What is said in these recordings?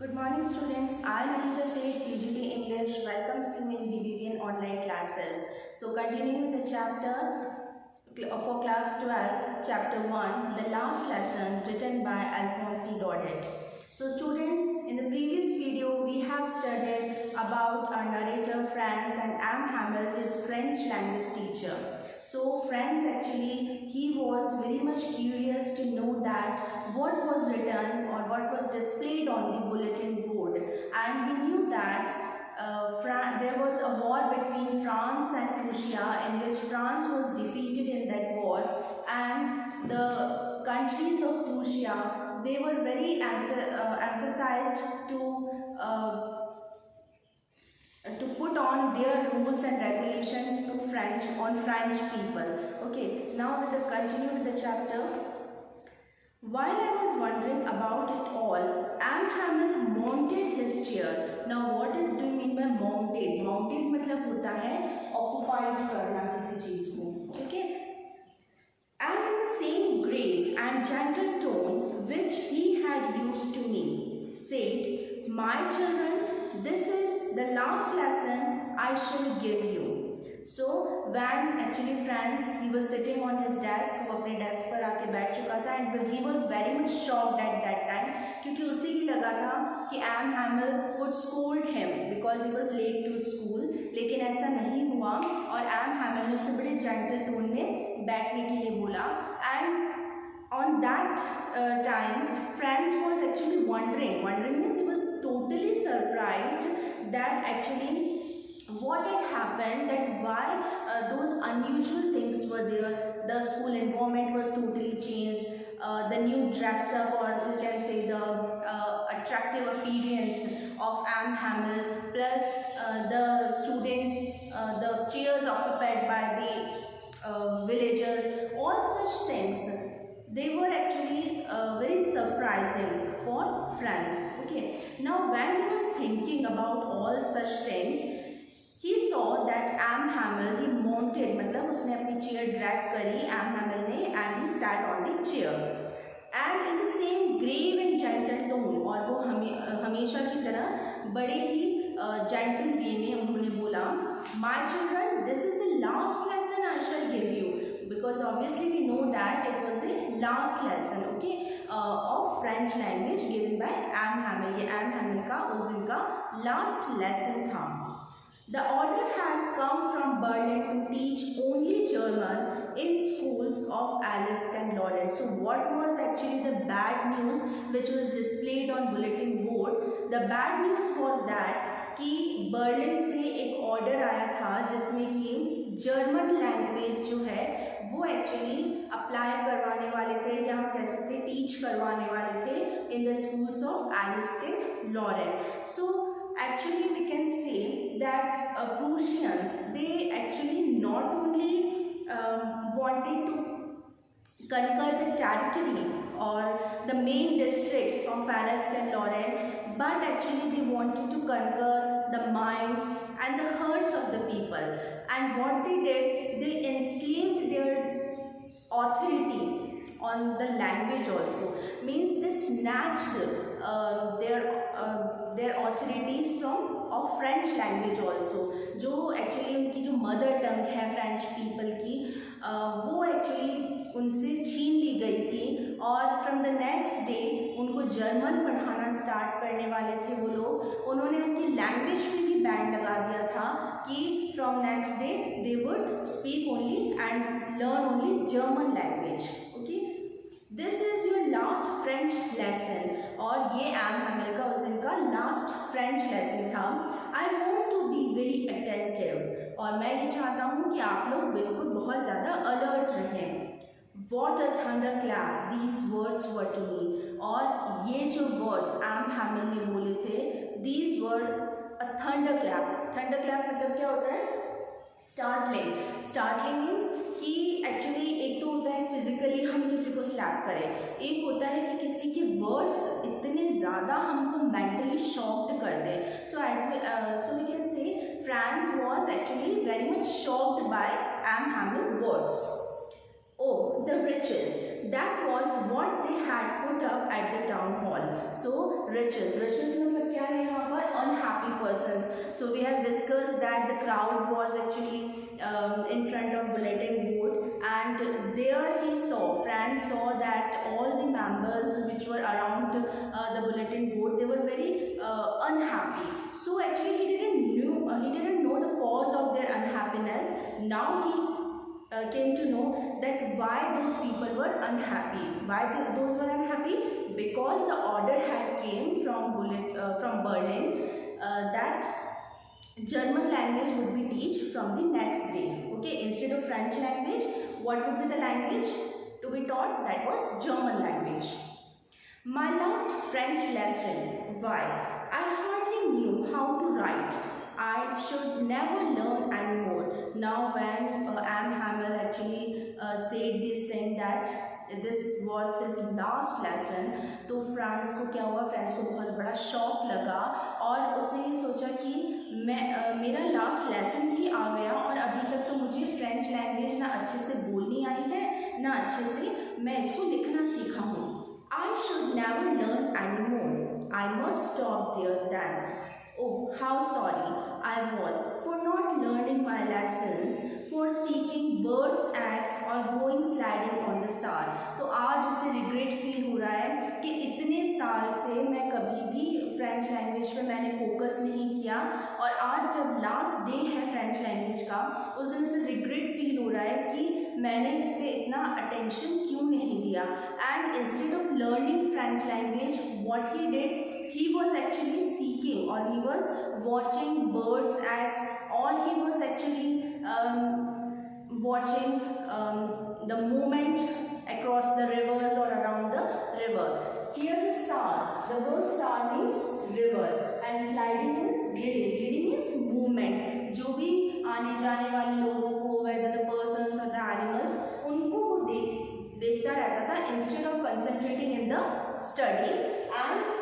Good morning students, I am Anita Seth, PGT English, welcomes you in BBVN online classes. So continuing with the chapter for class 12, chapter 1, the last lesson written by Alphonse Daudet. So students, in the previous video we have studied about our narrator Franz and Am Hamel, his French language teacher. So Franz actually, he was very much curious to know that what was written or what was displayed on the bulletin board, and we knew that there was a war between France and Prussia in which France was defeated in that war, and the countries of Prussia, they were very emphasized to put on their rules and regulation to French people. Okay, now let us continue with the chapter. While I was wondering about it all, Am Hamel mounted his chair. Now what do you mean by mounted? Mounted मतलब होता है occupied करना किसी चीज को, ठीक है? And in the same grave and gentle tone which he had used to me, said, "My children, this is the last lesson I shall give you." So when actually Franz, he was sitting on his desk, वो अपने desk पर आके बैठ चुका था, and he was very much shocked at that time क्योंकि उसे भी लगा था कि Am Hamel would scold him because he was late to school, लेकिन ऐसा नहीं हुआ और Am Hamel ने उसे बड़े gentle tone में बैठने के लिए बोला. And on that time Franz was actually wondering means he was totally surprised that actually what had happened, that why those unusual things were there. The school environment was totally changed, the new dress up, or you can say the attractive appearance of Am Hamel, plus the students, the chairs occupied by the villagers, all such things, they were actually very surprising for Franz. Okay, now when he was thinking about all such things, he saw that Am Hamel, he mounted, मतलब उसने अपनी chair drag करी Am Hamel ने, and he sat on the chair, and in the same grave and gentle tone, और वो हमेशा की तरह बड़े ही gentle way में उन्होंने बोला, "My children, this is the last lesson I shall give you," because obviously we know that it was the last lesson, okay, of French language given by Am Hamel. ये Am Hamel का उस दिन का last lesson था. The order has come from Berlin to teach only German in schools of Alice and Lawrence. So what was actually the bad news which was displayed on bulletin board? The bad news was that कि Berlin से एक order आया था जिसमें कि German language जो है वो एक्चुअली अप्लाई करवाने वाले थे, या हम कह सकते हैं टीच करवाने वाले थे in the schools of Alice and Lawrence. So actually we can say that Prussians, they actually not only wanted to conquer the territory or the main districts of Alice and Lorraine, but actually they wanted to conquer the minds and the hearts of the people. And what they did, they enslaved their authority on the language also, means they snatched their authorities from of French language also, जो actually उनकी जो mother tongue है French people की, वो actually उनसे छीन ली गई थी, और फ्रॉम द नेक्स्ट डे उनको जर्मन पढ़ाना स्टार्ट करने वाले थे वो लोग. उन्होंने उनकी लैंग्वेज पे भी बैन लगा दिया था कि from next day they would speak only and learn only German language. Okay, this is your last French lesson, और ये Am Hamel का उस दिन का लास्ट फ्रेंच लेसन था. I want to be very attentive, और मैं ये चाहता हूँ कि आप लोग बिल्कुल बहुत ज़्यादा अलर्ट रहें. What a thunderclap these words were to me. और ये जो words Am Hamel ने बोले थे, these were a thunderclap. Thunderclap मतलब क्या होता है? Startling. Startling means कि एक्चुअली एक तो होता है फिजिकली हम किसी को स्लैप करें, एक होता है कि किसी के वर्ड्स इतने ज़्यादा हमको मेंटली शॉक्ड कर दें. So we can say Franz was actually very much shocked by Am Hamel words. Oh, the riches, that was what they had put up at the town hall. So riches मतलब क्या है यहाँ पर? Unhappy persons. So we have discussed that the crowd was actually in front of bulletin board, and there Franz saw that all the members which were around the bulletin board, they were very unhappy. So actually he didn't know the cause of their unhappiness. Now he came to know that why those people were unhappy. Why those were unhappy? Because the order had came from Berlin that German language would be taught from the next day. Okay, instead of French language, what would be the language to be taught? That was German language. My last French lesson. Why? I hardly knew how to write. I should never learn anymore. Now when Am Hamel actually said this thing that this was his last lesson, तो France को क्या हुआ? France को बहुत बड़ा shock लगा और उसने ये सोचा कि मेरा लास्ट लेसन भी आ गया और अभी तक तो मुझे फ्रेंच लैंग्वेज ना अच्छे से बोलनी आई है ना अच्छे से मैं इसको लिखना सीखा हूँ. I should never learn anymore. I must stop there then. Oh, how sorry I was for not learning my lessons, for seeking birds' eggs or going sliding on the sand. तो आज उसे रिग्रेट फील हो रहा है कि इतने साल से मैं कभी भी फ्रेंच लैंग्वेज पे मैंने फोकस नहीं किया और आज जब लास्ट डे है फ्रेंच लैंग्वेज का, उस दिन उसे रिग्रेट फील हो रहा है कि मैंने इस पे इतना अटेंशन क्यों नहीं दिया. And instead of learning French language, what he did, he was actually seeking or he was watching birds' eggs, or he was actually watching the movement across the rivers or around the river. Here the star, the word star means river and sliding is gliding. Gliding means movement. जो भी आने जाने वाले लोगों को, whether the persons or the animals, उनको वो देखता रहता था instead of concentrating in the study. And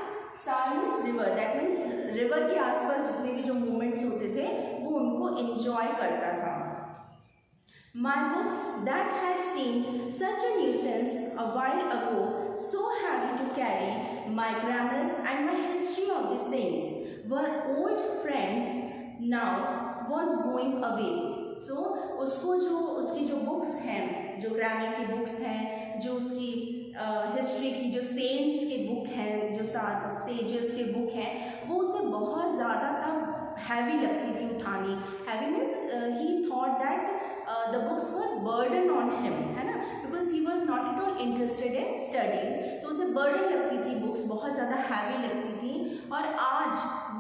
star means river. That means river के आसपास जितने भी जो movements होते थे वो उनको enjoy करता था. My books that had seemed such a nuisance a while ago, so heavy to carry, my grammar and my history of the saints, were old friends now was going away. So उसको जो उसकी जो books हैं, जो grammar की books हैं, जो उसकी हिस्ट्री की जो सेंट्स के बुक हैं, जो सेजेस के बुक हैं, वो उसे बहुत ज़्यादा तब हैवी लगती थी उठानी. Heavy means he thought that the books were burden on him, है ना, because he was not at all interested in studies. तो उसे burden लगती थी, बुक्स बहुत ज़्यादा हैवी लगती थी. और आज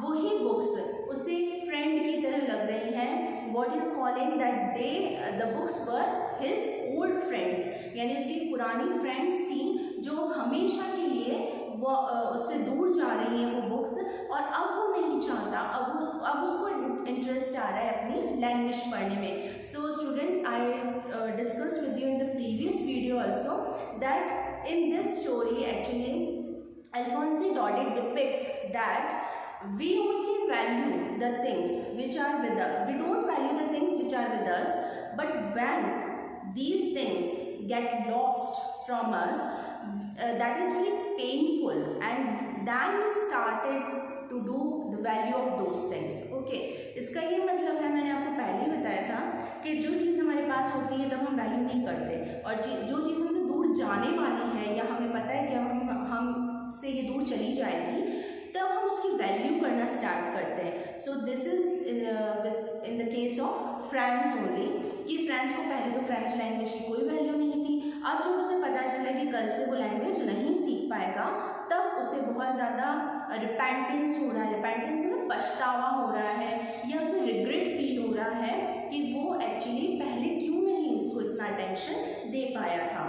वही बुक्स उसे फ्रेंड की तरह लग रही हैं. What is calling that the books were his old friends, यानी उसकी पुरानी फ्रेंड्स थी जो हमेशा के लिए वो उससे दूर जा रही हैं वो बुक्स, और अब वो नहीं चाहता, अब उसको इंटरेस्ट आ रहा है अपनी लैंग्वेज पढ़ने में. So students, I discuss with you in the previous video also that in this story actually Alphonse Daudet depicts that we only value the things which are with us. We don't value the things which are with us, but when these things get lost from us, that is very painful, and then we started to do the value of those things. Okay, इसका ये मतलब है, मैंने आपको पहले ही बताया था कि जो चीज़ हमारे पास होती है तब हम वैल्यू नहीं करते, और जो चीज़ हमसे दूर जाने वाली है या हमें पता है कि हम से ये दूर चली जाएगी, तब हम उसकी वैल्यू करना स्टार्ट करते हैं. So this is in the case of France only, कि फ्रांस को पहले तो फ्रेंच लैंग्वेज की कोई वैल्यू नहीं थी. अब जब उसे पता चला कि कल से वो लैंग्वेज नहीं सीख पाएगा, तब उसे बहुत ज़्यादा रिपेंटेंस हो रहा है. रिपेंटेंस मतलब पछतावा हो रहा है, या उसे रिग्रेट फील हो रहा है कि वो एक्चुअली पहले क्यों नहीं इसको इतना अटेंशन दे पाया था.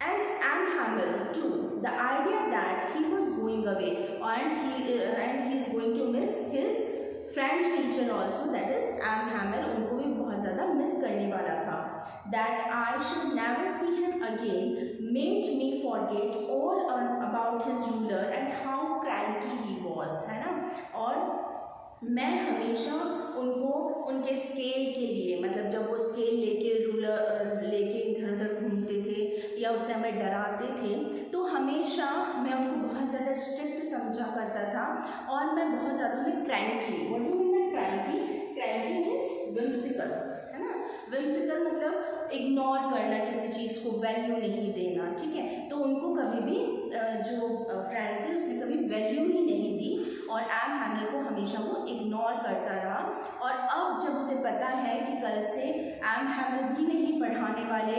And Am Hamel too, the idea that he was going away and he is going to miss his French teacher also, that is Am Hamel, उनको भी बहुत ज़्यादा मिस करने वाला था. That I should never see him again made me forget all about his ruler and how cranky he was, है ना. और मैं हमेशा उनको उनके स्केल के लिए, मतलब जब वो स्केल लेके रूलर लेके इधर उधर घूमते थे, करता था और मैं बहुत ज़्यादा उन्हें cranky, what do mean by cranky? Cranky means whimsical, है ना। विम्सिकल मतलब इग्नोर करना, किसी चीज़ को वैल्यू नहीं देना, ठीक है। तो उनको कभी भी जो फ्रेंड्स है उसने कभी वैल्यू ही नहीं दी और एम हैमिल को हमेशा वो इग्नोर करता रहा। और अब जब उसे पता है कि कल से एम हैमिल भी नहीं पढ़ाने वाले,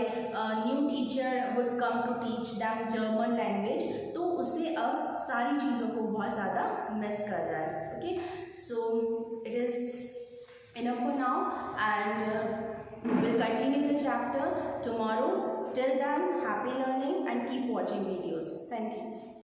new teacher would come to teach them German language, तो उसे अब सारी चीज़ों को बहुत ज़्यादा मिस कर रहा है। Okay, so it is enough for now, and we will continue the chapter tomorrow. Till then, happy learning and keep watching videos. Thank you.